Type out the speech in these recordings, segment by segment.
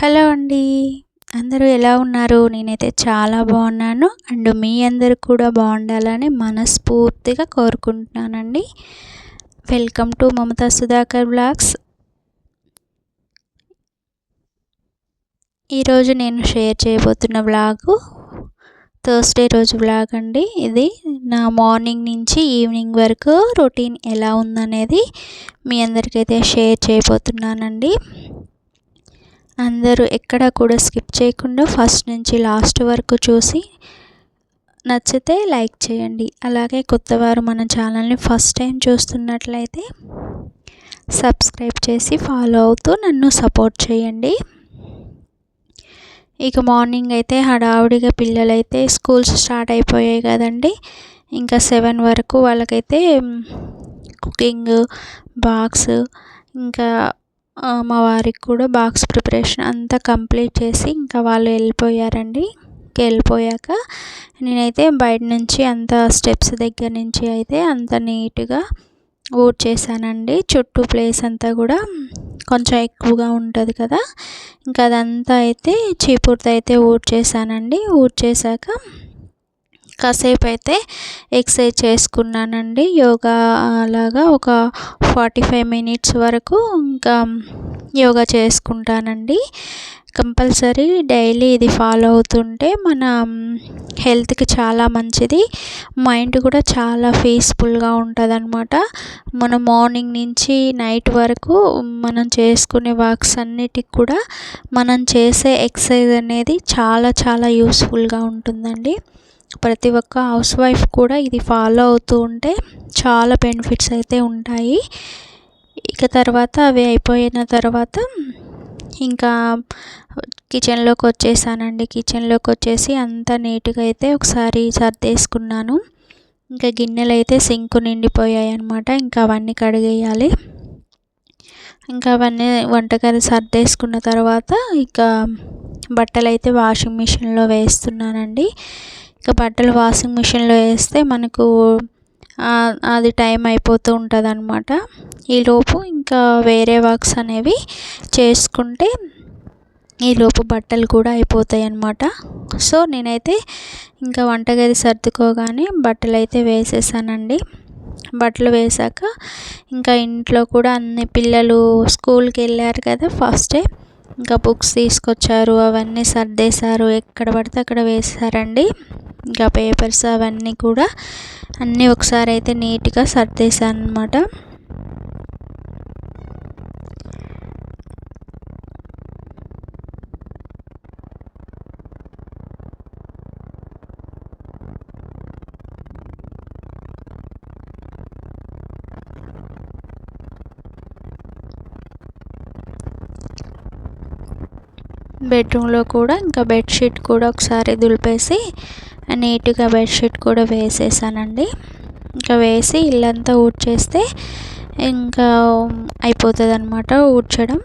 Hello అండి. అందరూ ఎలా ఉన్నారు? నేనైతే చాలా బాగున్నాను. అండ్ మీ అందరూ కూడా బాగుండాలని మనస్ఫూర్తిగా కోరుకుంటున్నానండి. Welcome to Mamata Sudhakar vlogs. ఈరోజు నేను షేర్ చేయబోతున్న వ్లాగు థర్స్డే రోజు వ్లాగ్ అండి. ఇది నా మార్నింగ్ నుంచి ఈవినింగ్ వరకు రొటీన్ ఎలా ఉందనేది మీ అందరికైతే షేర్ చేయబోతున్నానండి. అందరూ ఎక్కడ కూడా స్కిప్ చేయకుండా ఫస్ట్ నుంచి లాస్ట్ వరకు చూసి నచ్చితే లైక్ చేయండి. అలాగే కొత్తవారు మన ఛానల్ని ఫస్ట్ టైం చూస్తున్నట్లయితే సబ్స్క్రైబ్ చేసి ఫాలో అవుతూ నన్ను సపోర్ట్ చేయండి. ఇక మార్నింగ్ అయితే హడావుడిగా పిల్లలైతే స్కూల్స్ స్టార్ట్ అయిపోయాయి కదండి. ఇంకా 7 వరకు వాళ్ళకైతే కుకింగ్ బాక్స్, ఇంకా మా వారికి కూడా బాక్స్ ప్రిపరేషన్ అంతా కంప్లీట్ చేసి ఇంకా వాళ్ళు వెళ్ళిపోయారండి. వెళ్ళిపోయాక నేనైతే బయట నుంచి అంత స్టెప్స్ దగ్గర నుంచి అయితే అంత నీట్గా ఊడ్చేసానండి. చుట్టూ ప్లేస్ అంతా కూడా కొంచెం ఎక్కువగా ఉంటుంది కదా, ఇంకా అదంతా అయితే చీపురుతో అయితే ఊడ్చేసానండి. ఊడ్చేసాక కాసేపు అయితే ఎక్సర్సైజ్ చేసుకున్నానండి. యోగా అలాగా ఒక 45 మినిట్స్ వరకు ఇంకా యోగా చేసుకుంటానండి. కంపల్సరీ డైలీ ఇది ఫాలో అవుతుంటే మన హెల్త్కి చాలా మంచిది. మైండ్ కూడా చాలా పీస్ఫుల్గా ఉంటుంది అన్నమాట. మనం మార్నింగ్ నుంచి నైట్ వరకు మనం చేసుకునే వర్క్స్ అన్నిటికి కూడా మనం చేసే ఎక్సర్సైజ్ అనేది చాలా చాలా యూస్ఫుల్గా ఉంటుందండి. ప్రతి ఒక్క హౌస్ వైఫ్ కూడా ఇది ఫాలో అవుతూ ఉంటే చాలా బెనిఫిట్స్ అయితే ఉంటాయి. ఇక తర్వాత అవి అయిపోయిన తర్వాత ఇంకా కిచెన్లోకి వచ్చేసానండి. కిచెన్లోకి వచ్చేసి అంతా నీట్గా అయితే ఒకసారి సర్దేసుకున్నాను. ఇంకా గిన్నెలు అయితే సింక్ నిండిపోయాయి అన్నమాట. ఇంకా అవన్నీ కడిగేయాలి. ఇంకా అవన్నీ వంటగది సర్దేసుకున్న తర్వాత ఇక బట్టలు అయితే వాషింగ్ మిషన్లో వేస్తున్నానండి. ఇక బట్టలు వాషింగ్ మిషన్లో వేస్తే మనకు అది టైం అయిపోతూ ఉంటుంది అన్నమాట. ఈలోపు ఇంకా వేరే వర్క్స్ అనేవి చేసుకుంటే ఈలోపు బట్టలు కూడా అయిపోతాయి అన్నమాట. సో నేనైతే ఇంకా వంటగది సర్దుకోగానే బట్టలు అయితే వేసేసానండి. బట్టలు వేసాక ఇంకా ఇంట్లో కూడా అన్ని పిల్లలు స్కూల్కి వెళ్ళారు కదా ఫస్టే, ఇంకా బుక్స్ తీసుకొచ్చారు, అవన్నీ సర్దేశారు, ఎక్కడ పడితే అక్కడ వేసారండి. ఇంకా పేపర్స్ అవన్నీ కూడా అన్నీ ఒకసారి అయితే నీట్గా సర్దేశాను అన్నమాట. బెడ్రూమ్లో కూడా ఇంకా బెడ్షీట్ కూడా ఒకసారి దులిపేసి నీట్గా బెడ్షీట్ కూడా వేసేసానండి. ఇంకా వేసి ఇల్లంతా ఊడ్చేస్తే ఇంకా అయిపోతుంది అన్నమాట ఊడ్చడం.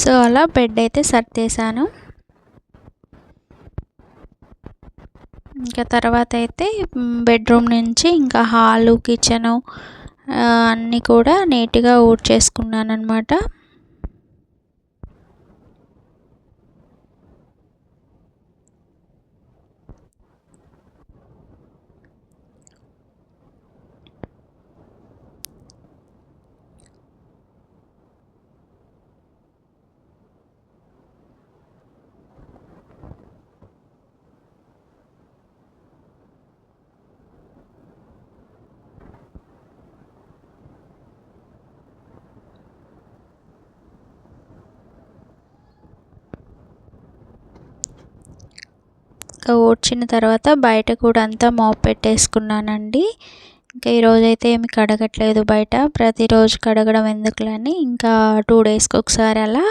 సో అలా బెడ్ అయితే సర్దేశాను. ఇంకా తర్వాత అయితే బెడ్రూమ్ నుంచి ఇంకా హాలు, కిచెను అన్నీ కూడా నీట్గా ఊడ్చేసుకున్నాను అన్నమాట. ఇంకా ఊడ్చిన తర్వాత బయట కూడా అంతా మాప్ పెట్టేసుకున్నానండి. ఇంకా ఈరోజైతే ఏమి కడగట్లేదు బయట, ప్రతిరోజు కడగడం ఎందుకులని ఇంకా 2 డేస్కి ఒకసారి అలా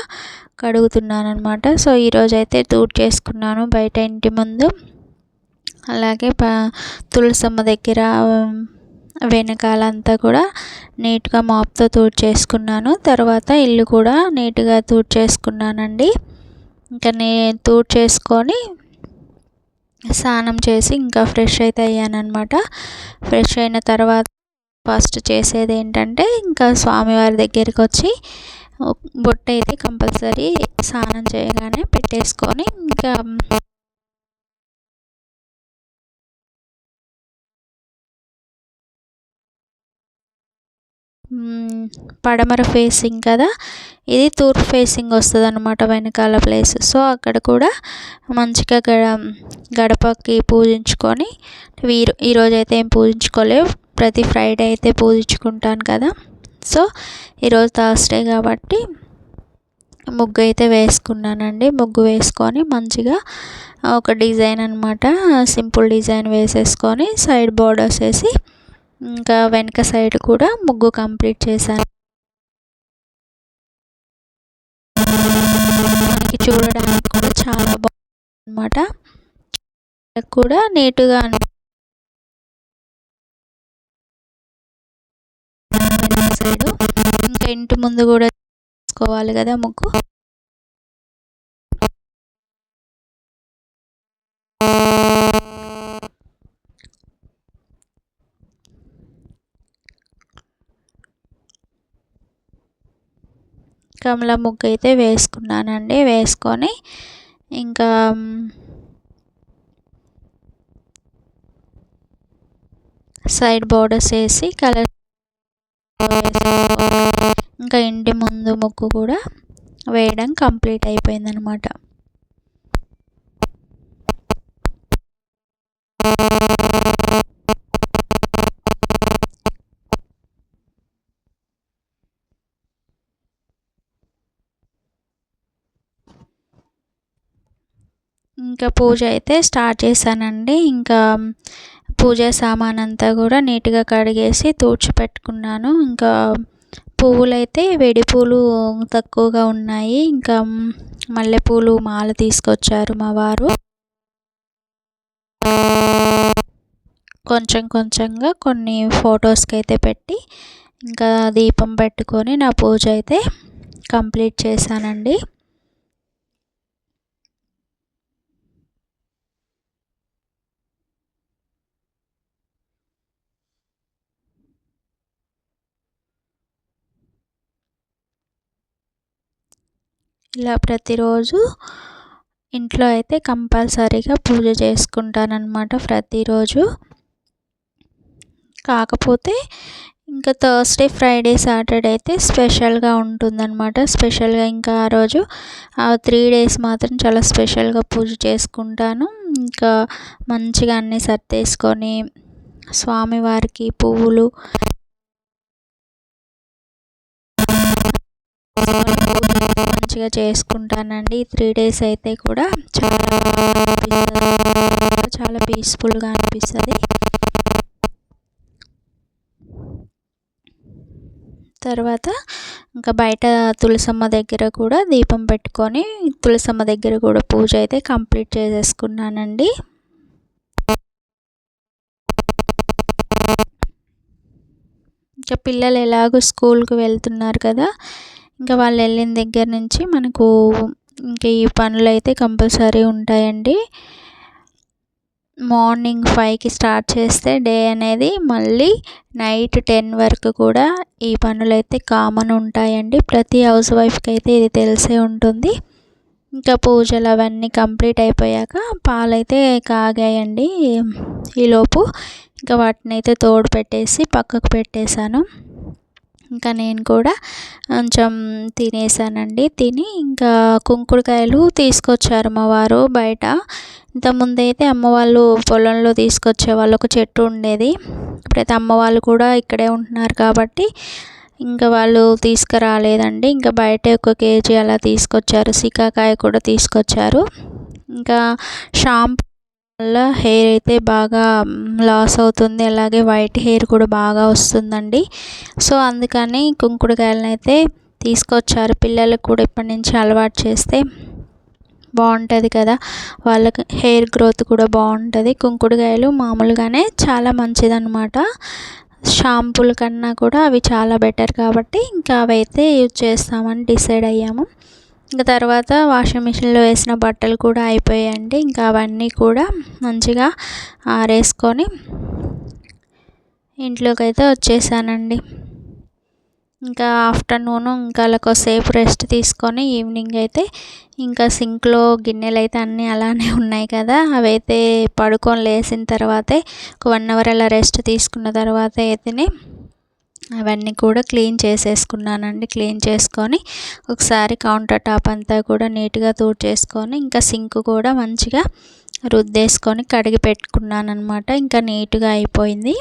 కడుగుతున్నాను అనమాట. సో ఈరోజైతే చేసుకున్నాను బయట ఇంటి ముందు, అలాగే తులసమ్మ దగ్గర వెనకాలంతా కూడా నీట్గా మాప్తో చేసుకున్నాను. తర్వాత ఇల్లు కూడా నీట్గా చేసుకున్నానండి. ఇంకా చేసుకొని స్నానం చేసి ఇంకా ఫ్రెష్ అయితే అయ్యానన్నమాట. ఫ్రెష్ అయిన తర్వాత ఫస్ట్ చేసేది ఏంటంటే ఇంకా స్వామివారి దగ్గరికి వచ్చి బొట్టు అయితే కంపల్సరీ స్నానం చేయగానే పెట్టేసుకొని ఇంకా పడమర ఫేసింగ్ కదా, ఇది తూర్పు ఫేసింగ్ వస్తుంది అనమాట వెనకాల ప్లేస్. సో అక్కడ కూడా మంచిగా గడపకి పూజించుకొని ఈరోజు అయితే ఏం పూజించుకోలేవు, ప్రతి ఫ్రైడే అయితే పూజించుకుంటాను కదా. సో ఈరోజు థర్స్డే కాబట్టి ముగ్గు అయితే వేసుకున్నానండి. ముగ్గు వేసుకొని మంచిగా ఒక డిజైన్ అనమాట, సింపుల్ డిజైన్ వేసేసుకొని సైడ్ బోర్డర్స్ వేసి ఇంకా వెనక సైడ్ కూడా ముగ్గు కంప్లీట్ చేశాను. మనకి చూడడానికి కూడా చాలా బాగుంది అనమాట, కూడా నీట్గా వెనక సైడ్. ఇంకా ఇంటి ముందు కూడా చేసుకోవాలి కదా ముగ్గు. కమల ముగ్గు అయితే వేసుకున్నానండి. వేసుకొని ఇంకా సైడ్ బోర్డర్స్ వేసి కలర్ ఇంకా ఇంటి ముందు ముగ్గు కూడా వేయడం కంప్లీట్ అయిపోయిందనమాట. ఇంకా పూజ అయితే స్టార్ట్ చేశానండి. ఇంకా పూజ సామాన్ అంతా కూడా నీట్గా కడిగేసి తుడిచిపెట్టుకున్నాను. ఇంకా పువ్వులైతే వెడి పూలు తక్కువగా ఉన్నాయి. ఇంకా మల్లెపూలు మాల తీసుకొచ్చారు మా వారు. కొంచెం కొంచెంగా కొన్ని ఫొటోస్కి అయితే పెట్టి ఇంకా దీపం పెట్టుకొని నా పూజ అయితే కంప్లీట్ చేశానండి. ఇలా ప్రతిరోజు ఇంట్లో అయితే కంపల్సరీగా పూజ చేసుకుంటానన్నమాట ప్రతిరోజు. కాకపోతే ఇంకా థర్స్డే, ఫ్రైడే, సాటర్డే అయితే స్పెషల్గా ఉంటుందన్నమాట. స్పెషల్గా ఇంకా ఆ రోజు 3 days మాత్రం చాలా స్పెషల్గా పూజ చేసుకుంటాను. ఇంకా మంచిగా అన్నీ సర్దేసుకొని స్వామివారికి పువ్వులు మంచిగా చేసుకుంటానండి. 3 days అయితే కూడా చాలా పీస్ఫుల్గా అనిపిస్తుంది. తర్వాత ఇంకా బయట తులసమ్మ దగ్గర కూడా దీపం పెట్టుకొని తులసమ్మ దగ్గర కూడా పూజ అయితే కంప్లీట్ చేసేసుకున్నానండి. ఇంకా పిల్లలు ఎలాగో స్కూల్కి వెళ్తున్నారు కదా, ఇంకా వాళ్ళు వెళ్ళిన దగ్గర నుంచి మనకు ఇంకా ఈ పనులు అయితే కంపల్సరీ ఉంటాయండి. మార్నింగ్ 5కి స్టార్ట్ చేస్తే డే అనేది మళ్ళీ నైట్ 10 వరకు కూడా ఈ పనులు అయితే కామన్ ఉంటాయండి. ప్రతి హౌస్ వైఫ్కి అయితే ఇది తెలిసే ఉంటుంది. ఇంకా పూజలు అవన్నీ కంప్లీట్ అయిపోయాక పాలైతే కాగాయండి. ఈలోపు ఇంకా వాటిని అయితే తోడు పెట్టేసి పక్కకు పెట్టేశాను. ఇంకా నేను కూడా కొంచెం తినేసానండి. తిని ఇంకా కుంకుడుకాయలు తీసుకొచ్చారు మా వారు బయట. ఇంతకుముందైతే అమ్మ వాళ్ళు పొలంలో తీసుకొచ్చేవాళ్ళు, ఒక చెట్టు ఉండేది. ఇప్పుడైతే అమ్మ వాళ్ళు కూడా ఇక్కడే ఉంటున్నారు కాబట్టి ఇంకా వాళ్ళు తీసుకురాలేదండి. ఇంకా బయట 1 kg అలా తీసుకొచ్చారు. సికాకాయ కూడా తీసుకొచ్చారు. ఇంకా షాంపూ వల్ల హెయిర్ అయితే బాగా లాస్ అవుతుంది, అలాగే వైట్ హెయిర్ కూడా బాగా వస్తుందండి. సో అందుకని కుంకుడుకాయలను అయితే తీసుకొచ్చారు. పిల్లలకు కూడా ఇప్పటి నుంచి అలవాటు చేస్తే బాగుంటుంది కదా, వాళ్ళకి హెయిర్ గ్రోత్ కూడా బాగుంటుంది. కుంకుడుకాయలు మామూలుగానే చాలా మంచిదన్నమాట. షాంపూల కన్నా కూడా అవి చాలా బెటర్ కాబట్టి ఇంకా అవైతే యూజ్ చేస్తామని డిసైడ్ అయ్యాము. ఇంకా తర్వాత వాషింగ్ మిషన్లో వేసిన బట్టలు కూడా అయిపోయాయండి. ఇంకా అవన్నీ కూడా మంచిగా ఆరేసుకొని ఇంట్లోకి అయితే వచ్చేసానండి. ఇంకా ఆఫ్టర్నూన్ ఇంకా అలా కొద్దిసేపు రెస్ట్ తీసుకొని ఈవినింగ్ అయితే ఇంకా సింక్లో గిన్నెలు అయితే అన్నీ అలానే ఉన్నాయి కదా, అవైతే పడుకొని లేచిన తర్వాతే ఒక 1 అవర్ అలా రెస్ట్ తీసుకున్న తర్వాత అయితేనే అవన్నీ కూడా క్లీన్ చేసేసుకున్నానండి. క్లీన్ చేసుకొని ఒకసారి కౌంటర్ టాప్ అంతా కూడా నీట్గా తుడిచేసుకొని ఇంకా సింక్ కూడా మంచిగా రుద్దేసుకొని కడిగి పెట్టుకున్నాను అనమాట. ఇంకా నీట్గా అయిపోయింది.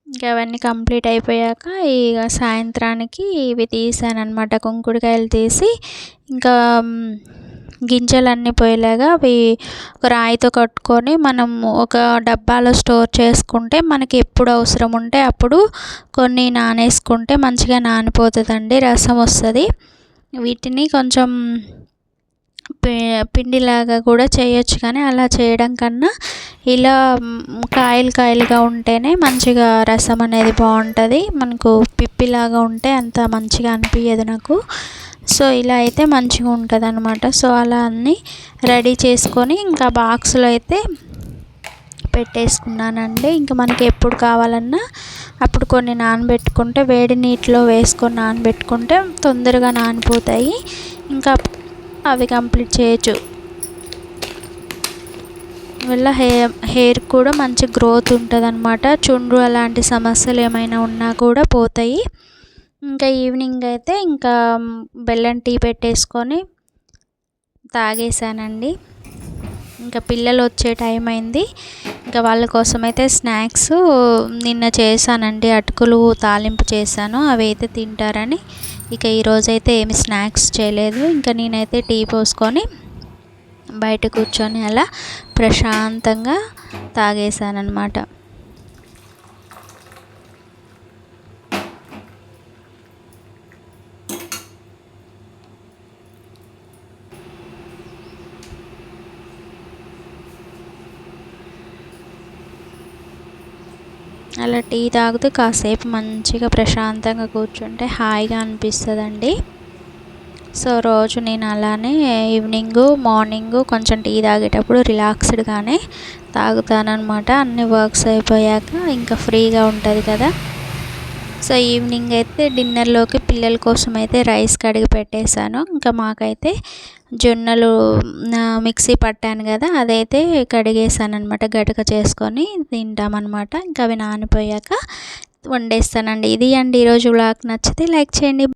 ఇంకా అవన్నీ కంప్లీట్ అయిపోయాక ఇక సాయంత్రానికి ఇవి తీసానమాట. కుంకుడుకాయలు తీసి ఇంకా గింజలన్నీ పోయేలాగా అవి ఒక రాయితో కట్టుకొని మనం ఒక డబ్బాలో స్టోర్ చేసుకుంటే మనకి ఎప్పుడు అవసరం ఉంటే అప్పుడు కొన్ని నానేసుకుంటే మంచిగా నానిపోతుందండి, రసం వస్తుంది. వీటిని కొంచెం పిండిలాగా కూడా చేయొచ్చు, కానీ అలా చేయడం కన్నా ఇలా కాయలు కాయలుగా ఉంటేనే మంచిగా రసం అనేది బాగుంటుంది. మనకు పిప్పిలాగా ఉంటే అంత మంచిగా అనిపించదు నాకు. సో ఇలా అయితే మంచిగా ఉంటుంది అనమాట. సో అలా అన్నీ రెడీ చేసుకొని ఇంకా బాక్స్లో అయితే పెట్టేసుకున్నానండి. ఇంకా మనకి ఎప్పుడు కావాలన్నా అప్పుడు కొన్ని నానబెట్టుకుంటే వేడి నీటిలో వేసుకొని నానబెట్టుకుంటే తొందరగా నానిపోతాయి. ఇంకా అవి కంప్లీట్ చేయొచ్చు. వల్ల హెయిర్ కూడా మంచి గ్రోత్ ఉంటుంది అనమాట. చుండ్రు అలాంటి సమస్యలు ఏమైనా ఉన్నా కూడా పోతాయి. ఇంకా ఈవినింగ్ అయితే ఇంకా బెల్లం టీ పెట్టేసుకొని తాగేసానండి. ఇంకా పిల్లలు వచ్చే టైం అయింది. ఇంకా వాళ్ళ కోసం అయితే స్నాక్స్ నిన్న చేశానండి, అటుకులు తాలింపు చేశాను, అవి అయితే తింటారని. ఇక ఈరోజైతే ఏమి స్నాక్స్ చేయలేదు. ఇంకా నేనైతే టీ పోసుకొని బయట కూర్చొని అలా ప్రశాంతంగా తాగేసానమాట. అలా టీ తాగుతూ కాసేపు మంచిగా ప్రశాంతంగా కూర్చుంటే హాయిగా అనిపిస్తుందండి. సో రోజు నేను అలానే ఈవినింగు మార్నింగు కొంచెం టీ తాగేటప్పుడు రిలాక్స్డ్గానే తాగుతానన్నమాట. అన్ని వర్క్స్ అయిపోయాక ఇంకా ఫ్రీగా ఉంటుంది కదా. సో ఈవినింగ్ అయితే డిన్నర్లోకి పిల్లల కోసం అయితే రైస్ కడిగి పెట్టేశాను. ఇంకా మాకైతే జొన్నలు మిక్సీ పట్టాను కదా, అదైతే కడిగేసాను అనమాట, గటక చేసుకొని తింటామన్నమాట. ఇంకా అవి నానిపోయాక వండేస్తానండి. ఇది అండి ఈరోజు వ్లాగ్. నచ్చితే లైక్ చేయండి.